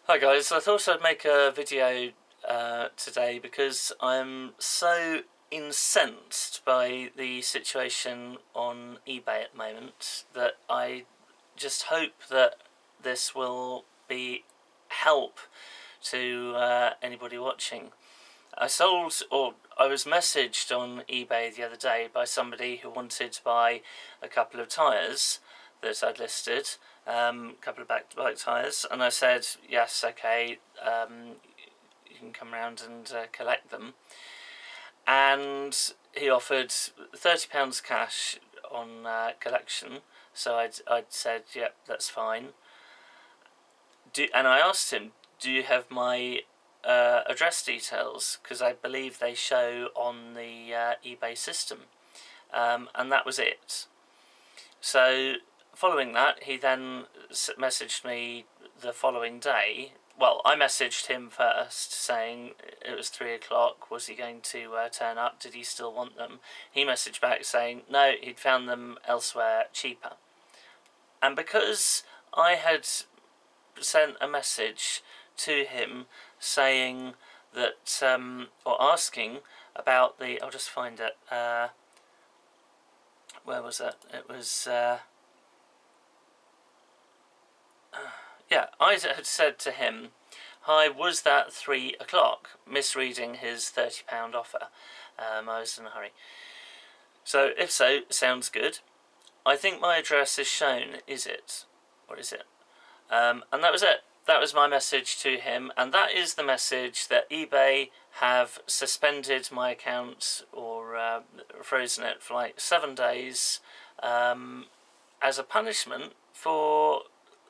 Hi guys, I thought I'd make a video today because I'm so incensed by the situation on eBay at the moment that I just hope that this will be help to anybody watching. I was messaged on eBay the other day by somebody who wanted to buy a couple of tyres that I'd listed, a couple of bike tyres, and I said, yes, okay, you can come around and collect them. And he offered £30 cash on collection, so I'd said, yep, that's fine. And I asked him, do you have my address details, because I believe they show on the eBay system, and that was it. So following that, he then messaged me the following day. Well, I messaged him first saying it was 3 o'clock, was he going to turn up, did he still want them? He messaged back saying no, he'd found them elsewhere cheaper. And because I had sent a message to him saying that, or asking about the, I'll just find it, where was it? It was, yeah, I had said to him, hi, was that 3 o'clock? Misreading his £30 offer. I was in a hurry. So, if so, sounds good. I think my address is shown, is it? Or is it? And that was it. That was my message to him, and that is the message that eBay have suspended my account or frozen it for like 7 days as a punishment for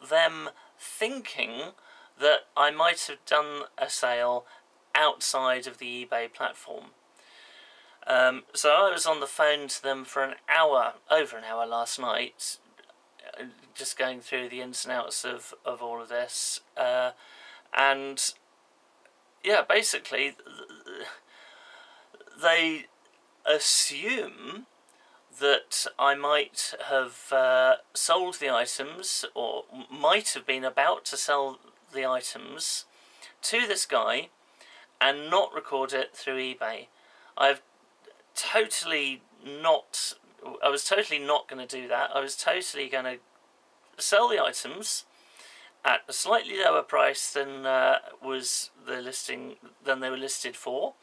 them thinking that I might have done a sale outside of the eBay platform. So I was on the phone to them for an hour, over an hour last night, just going through the ins and outs of all of this, and yeah, basically they assume that I might have sold the items, or might have been about to sell the items to this guy and not record it through eBay. I was totally not going to do that. I was totally going to sell the items at a slightly lower price than than they were listed for,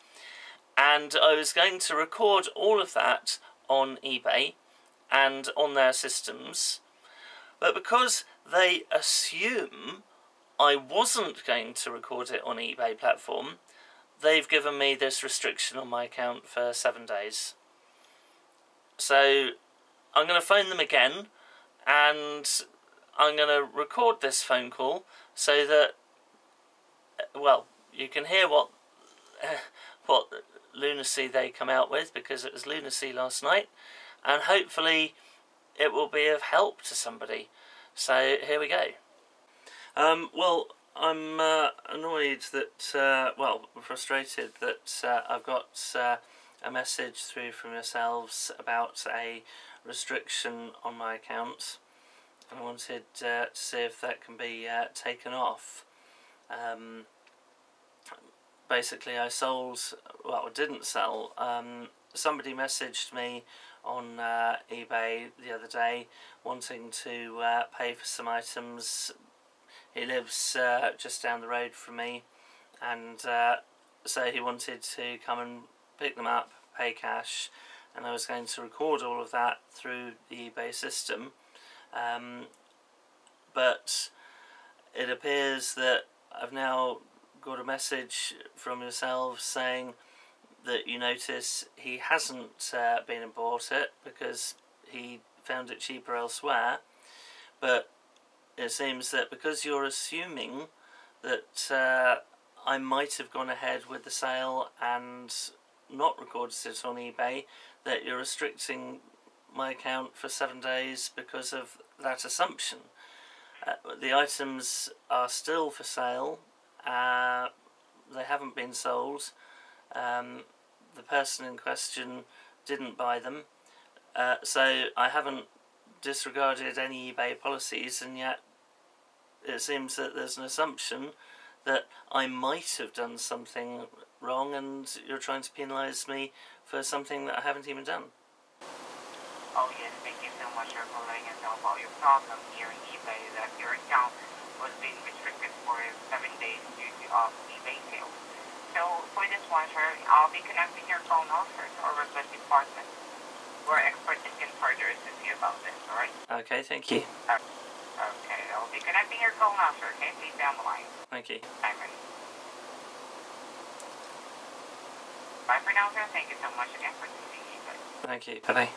and I was going to record all of that on eBay and on their systems. But because they assume I wasn't going to record it on eBay platform, they've given me this restriction on my account for 7 days. So I'm going to phone them again, and I'm going to record this phone call so that, well, you can hear what lunacy they come out with, because it was lunacy last night, and hopefully it will be of help to somebody. So here we go. Well, I'm annoyed that, frustrated that I've got a message through from yourselves about a restriction on my account. I wanted to see if that can be taken off. Basically, I didn't sell. Somebody messaged me on eBay the other day wanting to pay for some items. He lives just down the road from me, and so he wanted to come and pick them up, pay cash, and I was going to record all of that through the eBay system. But it appears that I've now got a message from yourselves saying that you notice he hasn't been and bought it because he found it cheaper elsewhere, but it seems that because you're assuming that I might have gone ahead with the sale and not recorded it on eBay, that you're restricting my account for 7 days because of that assumption. The items are still for sale. They haven't been sold. The person in question didn't buy them, so I haven't disregarded any eBay policies, and yet it seems that there's an assumption that I might have done something wrong and you're trying to penalise me for something that I haven't even done. Oh yes, thank you so much for letting us know about your problem here in eBay, that your account was being restricted for 7 days due to eBay sales. So for this one, sir, I'll be connecting your phone officer to our request department, where experts can further assist you about this, alright? Okay, thank you. Okay, I'll be connecting your phone officer, okay? Please stay on the line. Thank you. Simon. Bye for now, sir. Thank you so much again for choosing eBay. Thank you. Bye-bye.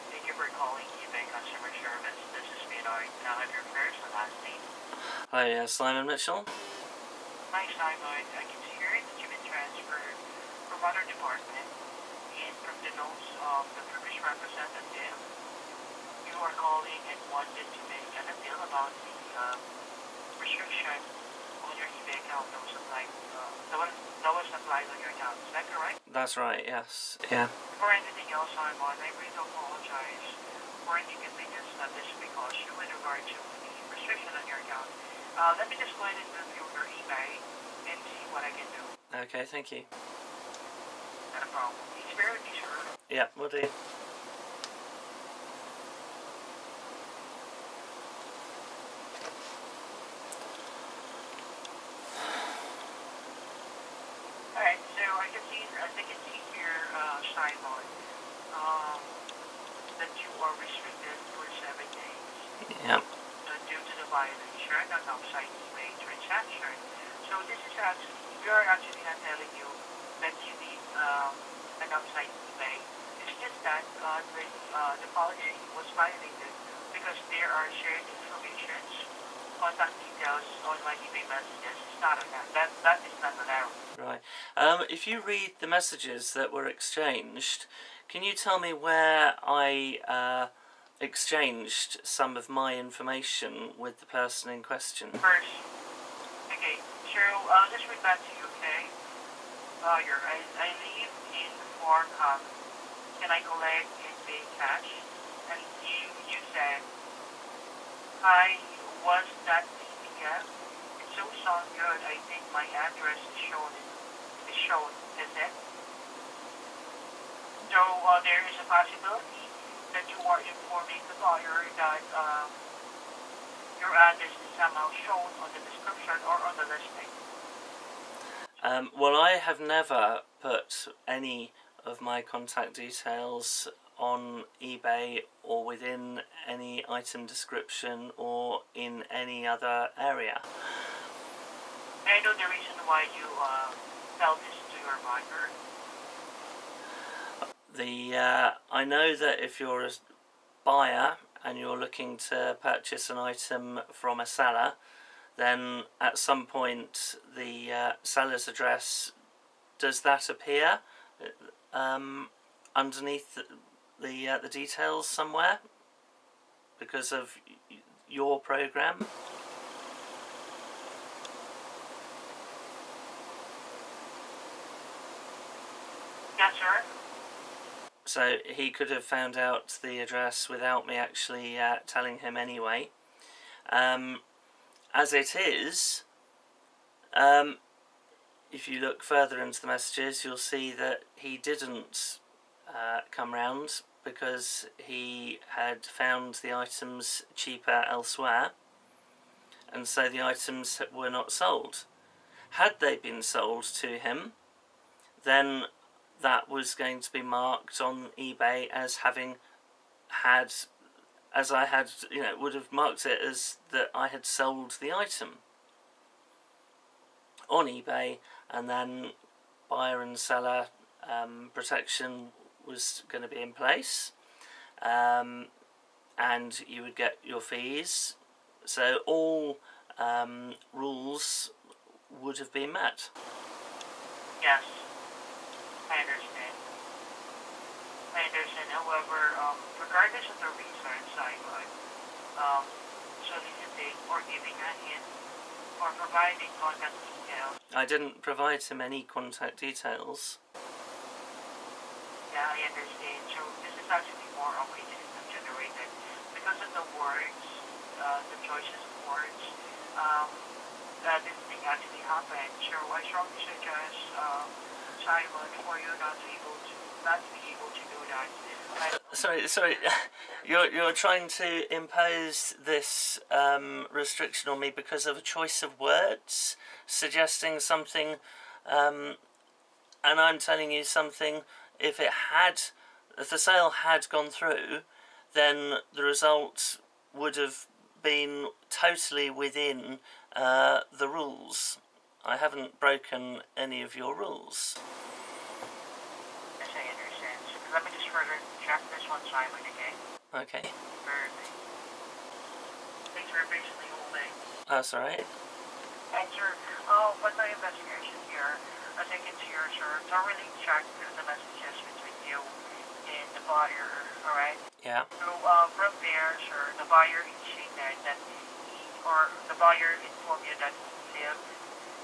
Thank you for calling eBay Customer Service. This is Midori. Can I have your first and last name? Hi, Simon Mitchell. Hi, Simon. I can see here that you've been transferred from other department, and from the notes of the previous representative, you are calling and wanted to make an appeal about the restriction on your eBay account that was applied on your account. Is that correct? That's right, yes. Yeah. For anything else, Simon, I really apologize for any inconvenience that this may cause you with regard to the restriction on your account. Let me just go ahead and review your eBay and see what I can do. Okay, thank you. Not a problem. Please bear with me, sir. Yeah, will do. Alright, so I can see here, Simon, that you are restricted for 7 days. Yeah. Due to the violation of outside eBay transaction. So this is actually, we are actually not telling you that you need an outside eBay. It's just that the policy was violated because there are shared information, contact details on my eBay messages. It's not on that. That is not allowed. Right. If you read the messages that were exchanged, can you tell me where I exchanged some of my information with the person in question? First, okay, so I'll just read back to you, okay? I live in Fort Can I collect and pay cash? And you said, hi, was that PDF? It so sounds good. I think my address is shown, is it? So there is a possibility that you are informing the buyer that your address is somehow shown on the description or on the listing. Well, I have never put any of my contact details on eBay or within any item description or in any other area. I know the reason why you tell this to your buyer. I know that if you're a buyer and you're looking to purchase an item from a seller, then at some point the seller's address, does that appear underneath the details somewhere because of your program? Yes, sir. So he could have found out the address without me actually telling him anyway. As it is, if you look further into the messages, you'll see that he didn't come round because he had found the items cheaper elsewhere, and so the items were not sold. Had they been sold to him, then that was going to be marked on eBay as having had, as I had, would have marked it as that I had sold the item on eBay, and then buyer and seller protection was going to be in place, and you would get your fees. So all rules would have been met. Yes, I understand. However, regardless of the reason, Simon, soliciting or giving a hint or providing contact details. I didn't provide him any contact details. Yeah, I understand. So this is actually more of a system generated because of the words, the choices of words. Um, this thing actually happened. So I strongly suggest Simon for you not to be able to do that. Sorry. You're trying to impose this restriction on me because of a choice of words, suggesting something, and I'm telling you something. If the sale had gone through, then the result would have been totally within the rules. I haven't broken any of your rules. Yes, I understand. So let me just further check this one, Simon, okay? Okay, Perfect. Thanks for patiently holding. that's all right. And sir, with my investigation here, as I can see here, sir, thoroughly checked the messages between you and the buyer, alright? Yeah, So, from there, sir, the buyer indicated that the buyer informed you that he lived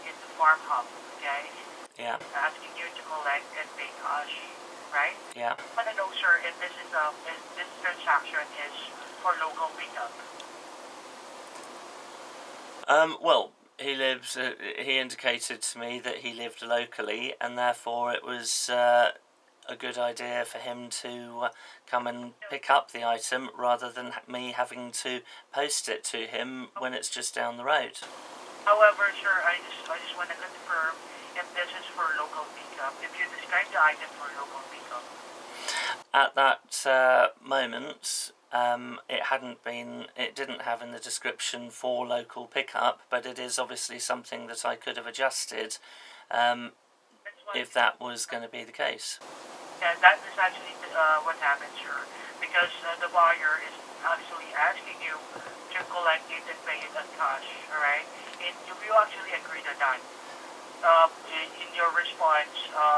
in the farmhouse, okay? yeah, Asking you to collect and pay cash, right? yeah. I want to know, sir, if this transaction is for local pickup. Well, he indicated to me that he lived locally, and therefore it was a good idea for him to come and pick up the item rather than me having to post it to him when it's just down the road. However, sir, I just want to confirm if this is for local pickup. If you describe the item for local pickup. At that moment, it didn't have in the description for local pickup, but it is obviously something that I could have adjusted if that was going to be the case. Yeah, that is actually what happened, sir. Because the buyer is actually asking you to collect it and pay it on cash, alright? And if you actually agree to that, in your response,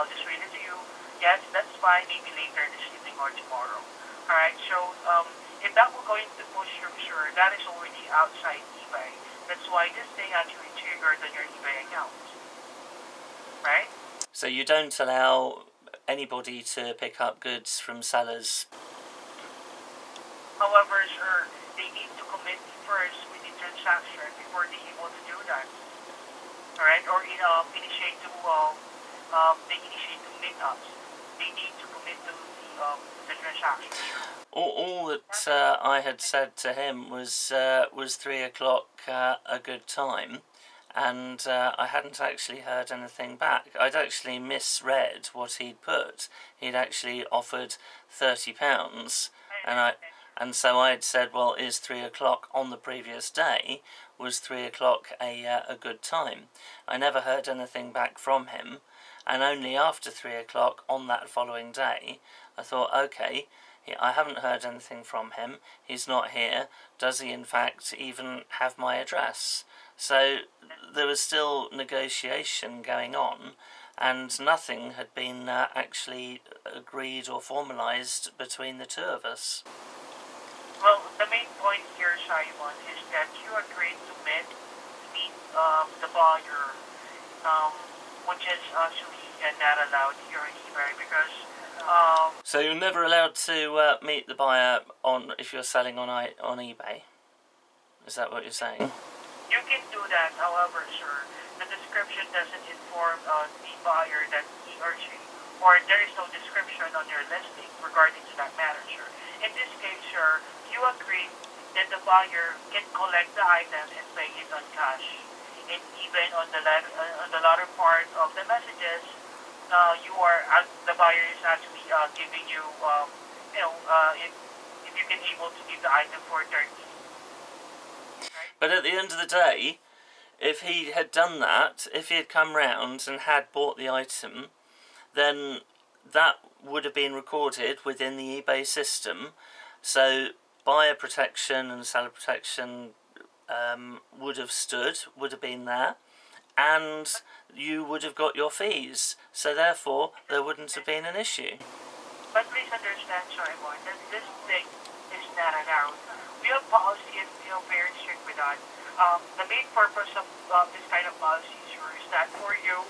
just read it to you. Yes, that's fine, maybe later this evening or tomorrow. Alright, so if that were going to push you, sir, that is already outside eBay. That's why this thing actually triggered on your eBay account. Right? So you don't allow anybody to pick up goods from sellers. However, sir, they need to commit first with the transaction before they able to do that. Alright? Or initiate to meetups. They need to commit to the transaction. All that I had said to him was 3 o'clock a good time, and I hadn't actually heard anything back. I'd actually misread what he'd put. He'd actually offered £30, and so I'd said, well, is 3 o'clock on the previous day? Was 3 o'clock a good time? I never heard anything back from him, and only after 3 o'clock on that following day, I thought, okay, I haven't heard anything from him. He's not here. Does he, in fact, even have my address? So there was still negotiation going on, and nothing had been actually agreed or formalised between the two of us. Well, the main point here, Simon, is that you agreed to meet the buyer, which is actually not allowed here in eBay because. So you're never allowed to meet the buyer if you're selling on eBay. Is that what you're saying? You can do that, however, sir, the description doesn't inform the buyer that he or she, or there is no description on your listing regarding to that matter, sir. In this case, sir, you agree that the buyer can collect the item and pay it on cash. And even on the latter part of the messages, the buyer is actually giving you, if you can able to give the item for 30. Right? But at the end of the day, if he had done that, if he had come round and had bought the item, then that would have been recorded within the eBay system. So buyer protection and seller protection would have been there, and you would have got your fees. So therefore, there wouldn't have been an issue. But please understand, Simon, that this thing is not allowed. We have policy and we are very strict with that. The main purpose of this kind of policy, sir, is that for you,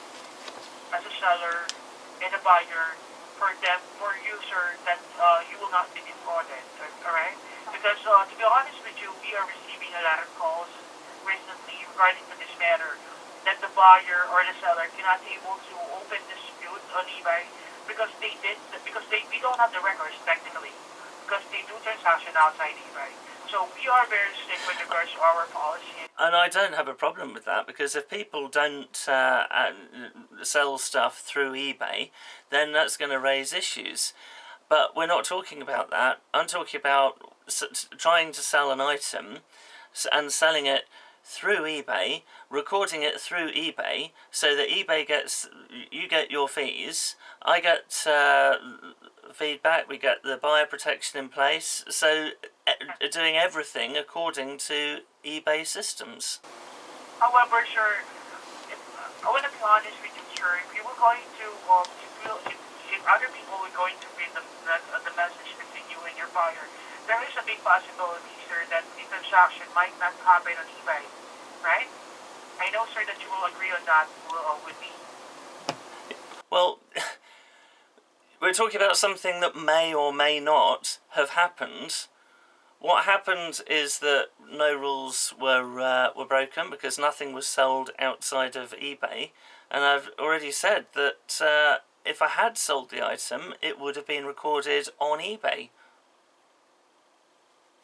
as a seller and a buyer, for them, for you, sir, that you will not be defrauded. Alright? Because to be honest with you, we are receiving a lot of calls recently regarding to this matter that the buyer or the seller cannot able to open dispute on eBay because we don't have the records technically because they do transaction outside eBay. So we are very strict with regards to our policy. And I don't have a problem with that, because if people don't sell stuff through eBay, then that's going to raise issues. But we're not talking about that. I'm talking about trying to sell an item and selling it through eBay, recording it through eBay, so that eBay you get your fees, I get feedback, we get the buyer protection in place, so doing everything according to eBay systems. However, sir, I want to be honest with you, sir. If you were going to, if other people were going to read the message between you and your buyer, there is a big possibility, sir, that the transaction might not happen on eBay, right? I know, sir, that you will agree on that with me. Well, we're talking about something that may or may not have happened. What happened is that no rules were broken because nothing was sold outside of eBay, and I've already said that if I had sold the item, it would have been recorded on eBay.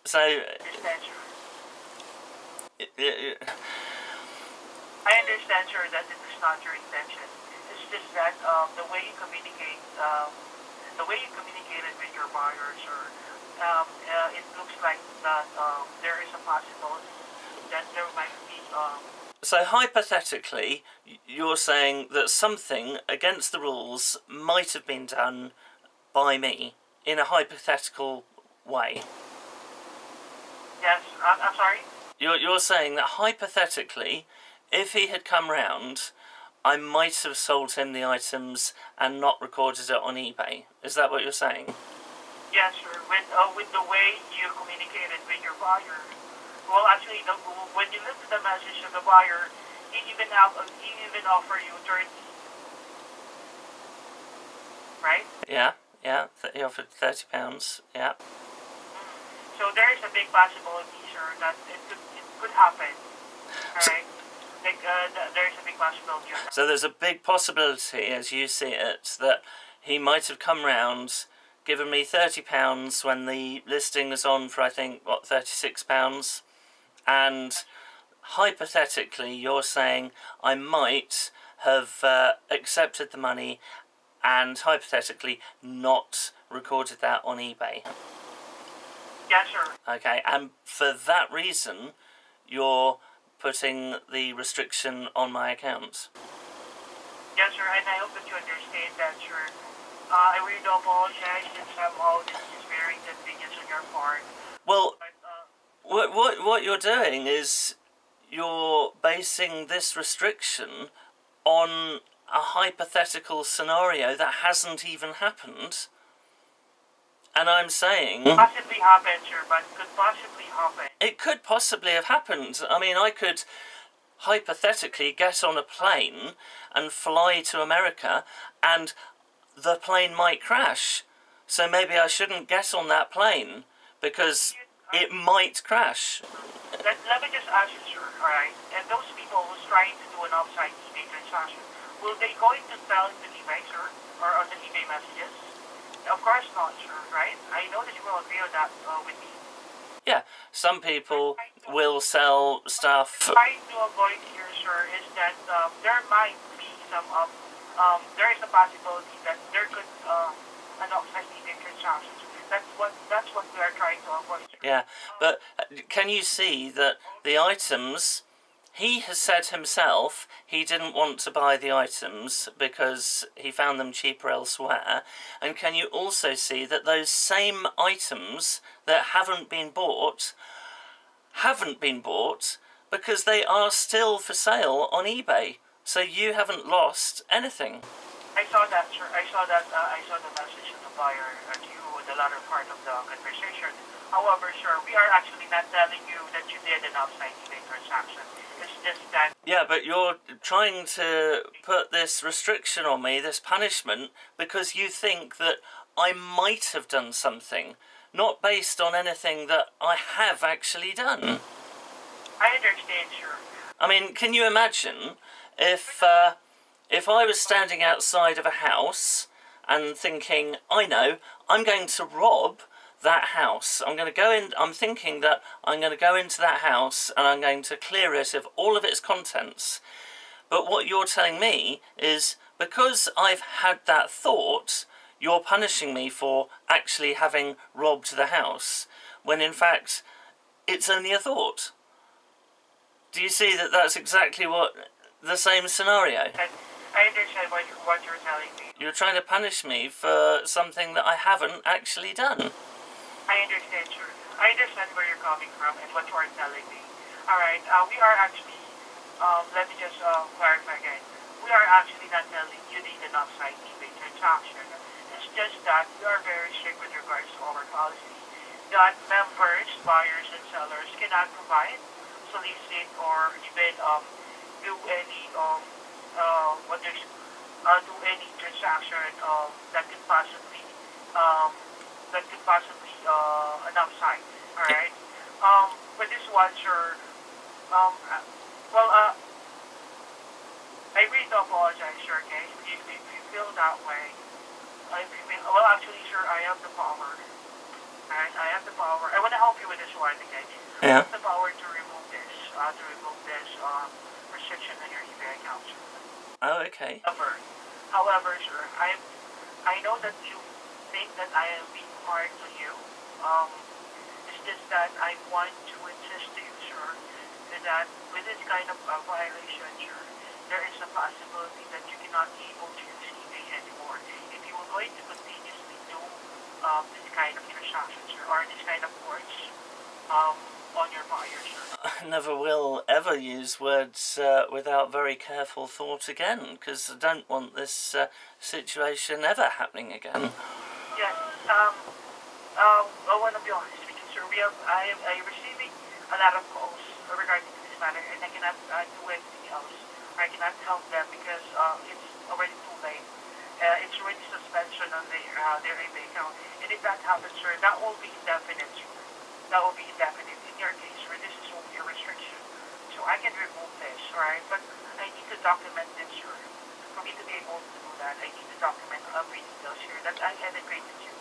So, I understand, sir, that it is not your intention. It's just that the way you communicated with your buyers, or it looks like that there is a possibility that there might be. So hypothetically, you're saying that something against the rules might have been done by me in a hypothetical way. Yes, I'm sorry? You're saying that hypothetically, if he had come round, I might have sold him the items and not recorded it on eBay. Is that what you're saying? Yes, sir. With the way you communicated with your buyer. Well, actually, when you look at the message of the buyer, he even offer you 30. Right? Yeah. He offered £30. Yeah. So there is a big possibility, sir, that it could happen. Alright? There is a big possibility of that. So there's a big possibility, as you see it, that he might have come round, given me £30 when the listing was on for, I think, what, £36? And hypothetically, you're saying I might have accepted the money and hypothetically not recorded that on eBay. Yes, sir. Okay, and for that reason, you're putting the restriction on my account. Yes, sir, and I hope that you understand that, sir. I really do apologize that somehow this is very inconvenience on your part. Well, But, what you're doing is you're basing this restriction on a hypothetical scenario that hasn't even happened. And I'm saying possibly happen, sir, but could possibly happen. it could possibly have happened. I mean, I could hypothetically get on a plane and fly to America and the plane might crash. So maybe I shouldn't get on that plane because it might crash. Let me just ask you, sir, alright? And those people who's trying to do an offsite eBay transaction, will they going to tell it to eBay, sir? Or on the eBay messages? Of course not, sir, right? I know that you will agree on that with me. Yeah, some people will sell stuff. What I'm trying to avoid here, sir, is that there might be there is a possibility that there could an offsite eBay transaction. That's what we are trying to avoid, sir. Yeah, but can you see that the items, he has said himself he didn't want to buy the items because he found them cheaper elsewhere. And can you also see that those same items that haven't been bought because they are still for sale on eBay. So you haven't lost anything. I saw that, sir. I saw the message of the buyer to you, the latter part of the conversation. However, sir, we are actually not telling you that you did an offsite eBay transaction. It's just that. Yeah, but you're trying to put this restriction on me, this punishment, because you think that I might have done something, not based on anything that I have actually done. I understand, sir. I mean, can you imagine if I was standing outside of a house and thinking, I know, I'm going to rob that house. I'm thinking that I'm going to go into that house and I'm going to clear it of all of its contents. But what you're telling me is, because I've had that thought, you're punishing me for actually having robbed the house, when in fact, it's only a thought. Do you see that that's exactly what the same scenario? I understand what you're telling me. You're trying to punish me for something that I haven't actually done. I understand, sir. I understand where you're coming from and what you are telling me. Alright, we are actually, let me just clarify again. We are actually not telling you need an offsite eBay transaction. It's just that we are very strict with regards to our policy that members, buyers, and sellers cannot provide, solicit, or even do any do any transaction that could possibly an upside. All right. For this one, sir. Well, I really do apologize, sir. Okay, if you feel that way, well, actually, sir, I have the power. Alright, I have the power. I want to help you with this one, okay? Yeah. I have the power to remove this restriction on your eBay account, sir. Oh, okay. However, sir, I know that you think that I am being hard on you. It's just that I want to insist to you, sir, that with this kind of violation, sir, there is a possibility that you cannot be able to use eBay anymore. If you were going to continuously do this kind of transaction, sir, or this kind of words on your buyer, sir. I never will ever use words without very careful thought again, because I don't want this situation ever happening again. Yes, I want to be honest with you, sir. I am receiving a lot of calls regarding to this matter, and I cannot do anything else. I cannot help them because it's already too late. It's already suspension on their eBay account, and if that happens, sir, that will be indefinite, sir. That will be indefinite. In your case, sir, this is only a restriction, so I can remove this, alright? But I need to document this, sir. For me to be able to do that, I need to document every details here that I had agreed with you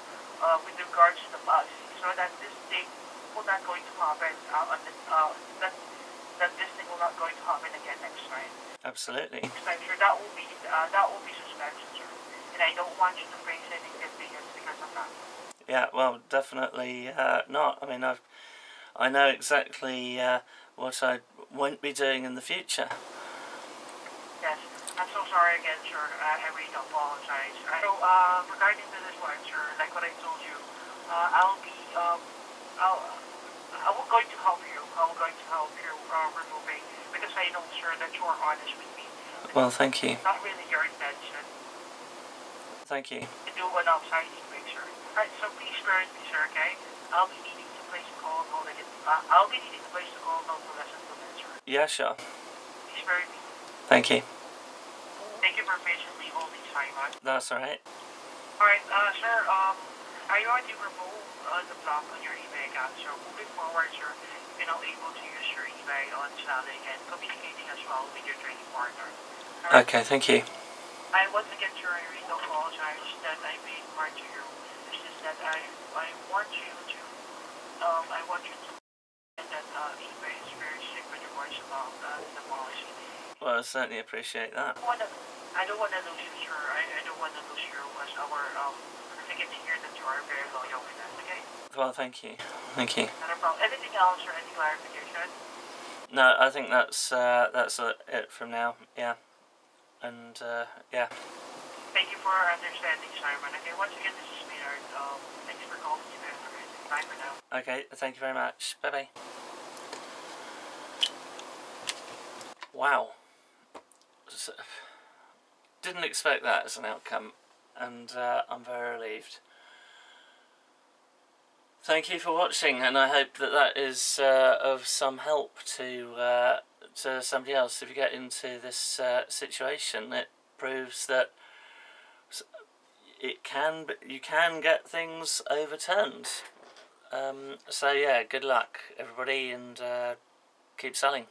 with regards to the policy, so that this thing will not going to happen that this thing will not going to happen again next time. Absolutely. Next time, sir, that will be suspension, sir. And I don't want you to face any inconvenience because of that. Yeah, well, definitely not. I mean, I know exactly what I won't be doing in the future. Yes, I'm so sorry again, sir. I really do apologize. So, regarding to this one, sir, like what I told you, I will going to help you. I will going to help you removing, because I know, sir, that you are honest with me. Well, thank you. It's not really your intention. Thank you. To do an outside picture. Alright, so please bear with me, sir, okay? I'll be needing to place a call no less than 2 minutes, sir. Yeah, sure. Please bear with me. Thank you. Thank you for patiently holding Simon. That's alright. Alright, sir, I already removed the block on your eBay account, so moving forward, sir, you're now able to use your eBay on selling and communicating as well with your trading partner. Right? Okay, thank you. I once again, sir, I really apologize that I made hard to you. It's just that I want you to and that eBay is very strict with regards about the policy. Well, I certainly appreciate that. I don't want to lose you, sir. I don't want to lose you as our I get to hear that you are very loyal with us, okay? Well, thank you. Thank you. Not a problem. Anything else or any clarification? No, I think that's it from now. Yeah. And yeah. Thank you for understanding, Simon. Okay, once again, this is Maynard. Thanks for calling today. Bye for now. Okay, thank you very much. Bye-bye. Wow. didn't expect that as an outcome, and I'm very relieved. Thank you for watching, and I hope that that is of some help to somebody else. If you get into this situation, it proves that you can get things overturned. So yeah, good luck everybody, and keep selling.